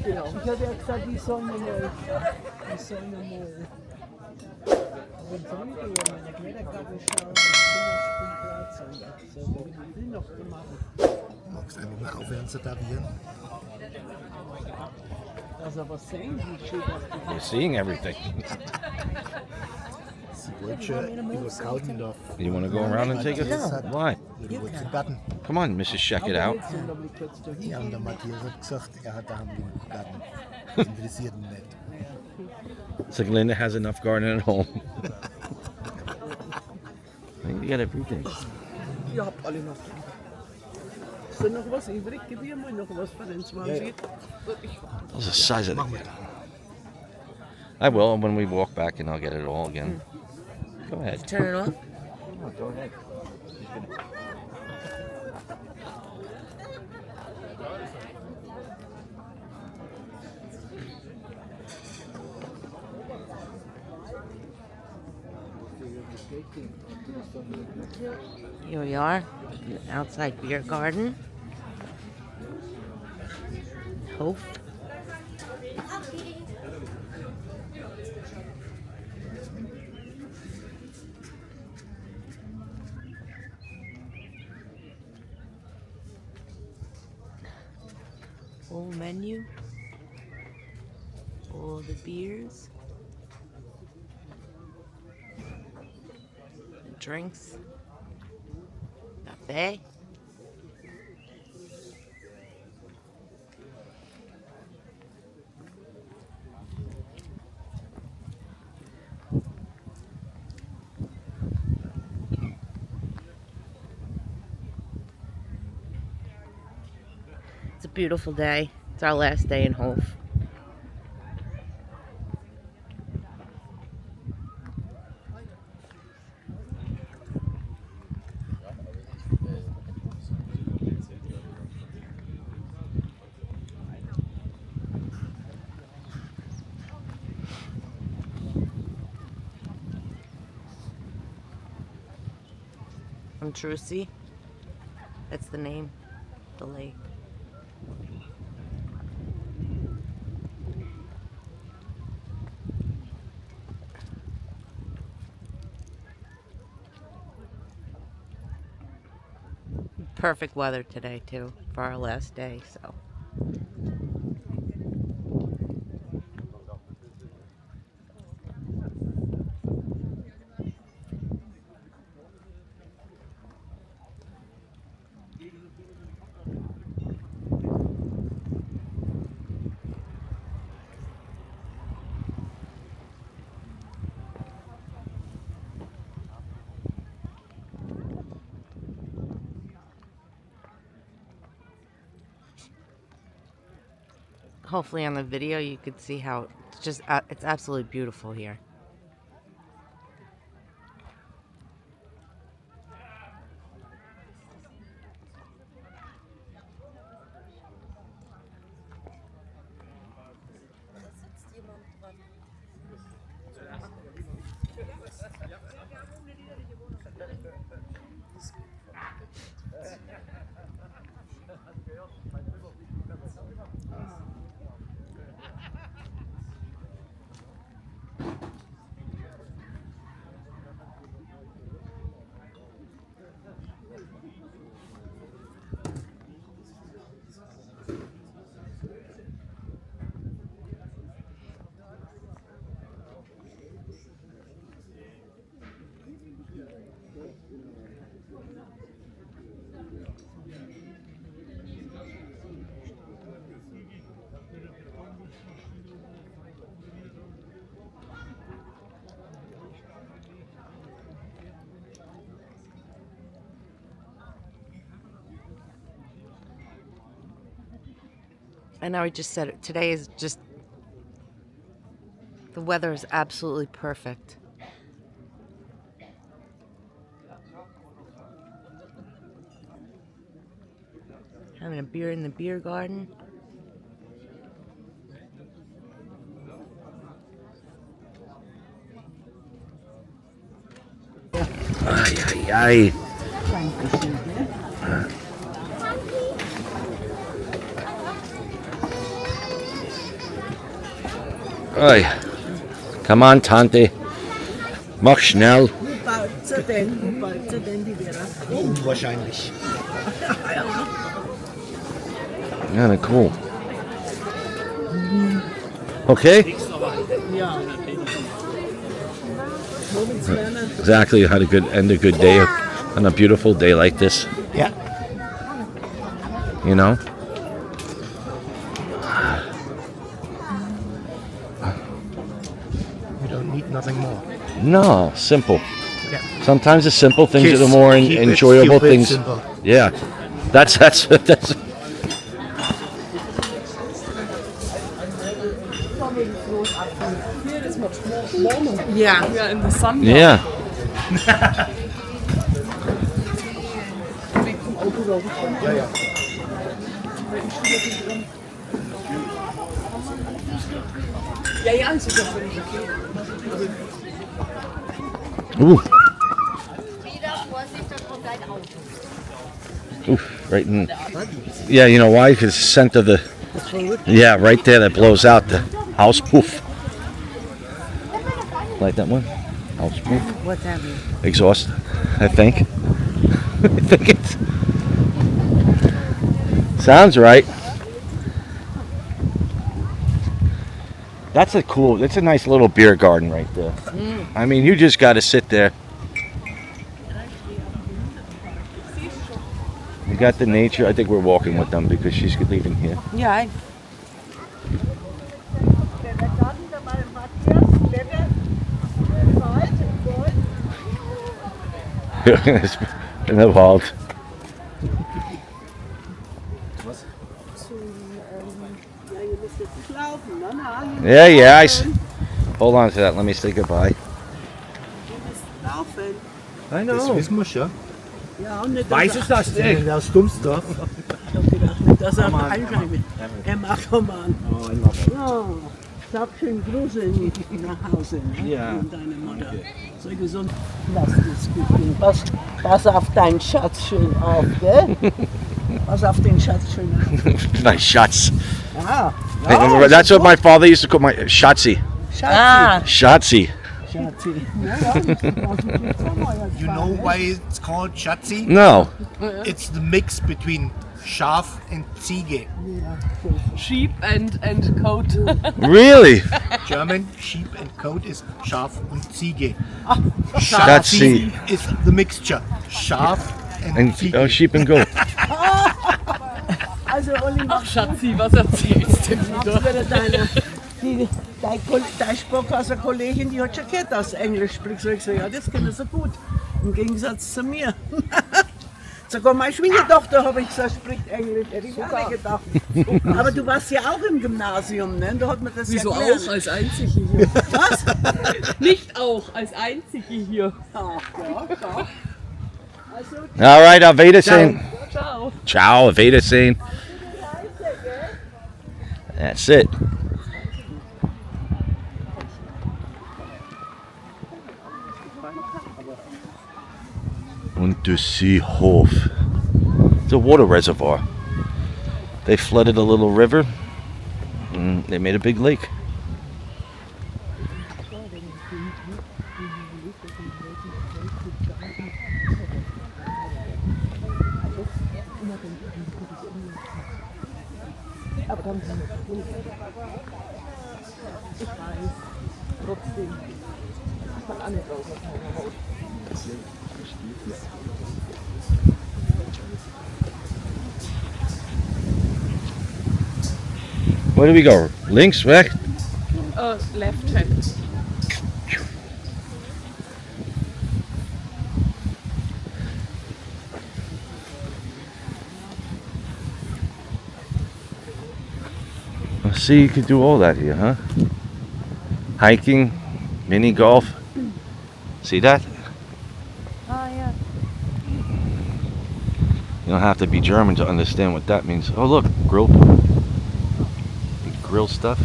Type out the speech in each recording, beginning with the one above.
Genau. Ich habe ja gesagt, die sollen mal. Wenn sie rübergehen, in der Klettergarten schauen, Kinderspielplatz und so, was will noch gemacht? Magst du einfach mal aufhören zu tabieren? Also was sehen die Schüler? You're seeing everything. Sie wollte schon über Kaudendorf. You want to go around and take it? Why? Sie wollte zum Garten. Come on, Mrs. Check it out. Ja, und der Matthias hat gesagt, er hat daheim genug Garten. Das interessiert ihn nicht. So Linda has enough garden at home. You got everything. Ihr habt alle noch. Ist da noch was übrig? Gib mir mal noch was für den 20. What's the size of it? I will when we walk back and I'll get it all again. Go ahead. Turn it off. Oh, go ahead. Here we are, an outside beer garden. Hof. Full menu. All the beers. The drinks. Cafe. It's a beautiful day. It's our last day in Hof. Untreusee. That's the name of the lake. Perfect weather today too for our last day, so. Hopefully on the video you could see how it's absolutely beautiful here. I know I just said it. Today is just, the weather is absolutely perfect. Having a beer in the beer garden. Ay, ay, ay. Oi. Come on, Tante. Mach schnell. Bald sie denn, die Vera? Unwahrscheinlich. Yeah, cool. Okay. Ja. Exactly how to end a good day on a beautiful day like this. Yeah. You know. You don't need nothing more. No, simple. Yeah. Sometimes the simple things Kiss, are the more keep it enjoyable stupid, things. simple. Yeah, that's. Ja. We are in the sun. Yeah. Ja, ja. Ja, ja, ist sogar völlig okay. Ooh. Oof, right in. Yeah, you know why? Because the scent of the. Yeah, right there that blows out the house poof. Like that one? House poof. What's that mean? Exhaust, I think. I think it sounds right. That's a nice little beer garden right there. I mean, you just got to sit there. You got the nature. I think we're walking with them because she's leaving here. Yeah, In the vault. Yeah, yeah. Hold on to that. Let me say goodbye. Laufen. I Das know. wissen wir schon. Ja, und nicht, Weiß ist das denn? Aus Dummsdorf. Ich hab gedacht, nicht, dass er einschreibt. Er macht doch mal. Ja, sag schön Grüße nach Hause. Ne? Ja. Und deine Mutter. So gesund. Lass das gut gehen. Pass auf deinen Schatz schön auf, gell? Pass auf den Schatz schön auf. Nice shots. Ja. Hey, that's what my father used to call my Shotzi. Schatzi. Shotzi. Schatzi. Ja, You know why it's called Schatzi? No. It's the mix between Schaf and Ziege. Sheep and goat. Really? German sheep and goat is Schaf und Ziege. Schatzi. Is the mixture. Schaf and And Ziege. sheep and goat. Also, Olli, Ach, Schatzi, was erzählst du wieder? Dein Sparkasse Kollegin, die hat schon gehört, dass du Englisch sprichst. So ich so, ja, das kann er so gut. Im Gegensatz zu mir. Sogar meine Schwiegertochter, habe ich gesagt, spricht Englisch. Hätte ich auch nicht gedacht. Aber du warst ja auch im Gymnasium, ne? Da hat man das Wieso ja gelernt. auch als Einzige hier? Was? Nicht auch als Einzige hier. Ach, ja, klar. Also, All right, auf Wiedersehen. Ciao. Ciao, auf Wiedersehen. That's it. Untreusee Hof. It's a water reservoir. They flooded a little river and they made a big lake. Where do we go? Links, rechts? Left hand. See, you could do all that here, huh? Hiking, mini golf. See that? Oh, yeah. You don't have to be German to understand what that means. Oh, look, grill stuff.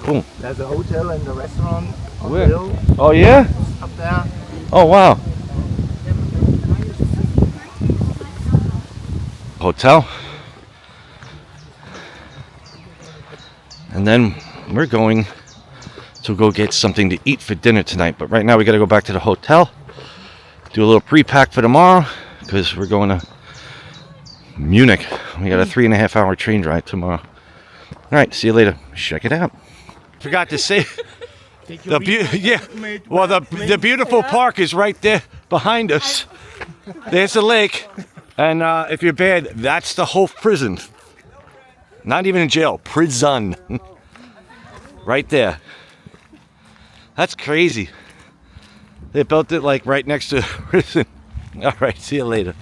Cool. There's a hotel and a restaurant on Where? the hill Oh, yeah? up there. Oh, wow. Hotel. And then we're going to go get something to eat for dinner tonight. But right now we got to go back to the hotel, do a little pre-pack for tomorrow, because we're going to Munich. We got a 3.5 hour train ride tomorrow. All right, see you later. Check it out. Forgot to say, the beautiful park is right there behind us. There's the lake, and if you're bad, that's the Hof prison. Not even in jail, prison. Right there. That's crazy. They built it like right next to the prison. All right, see you later.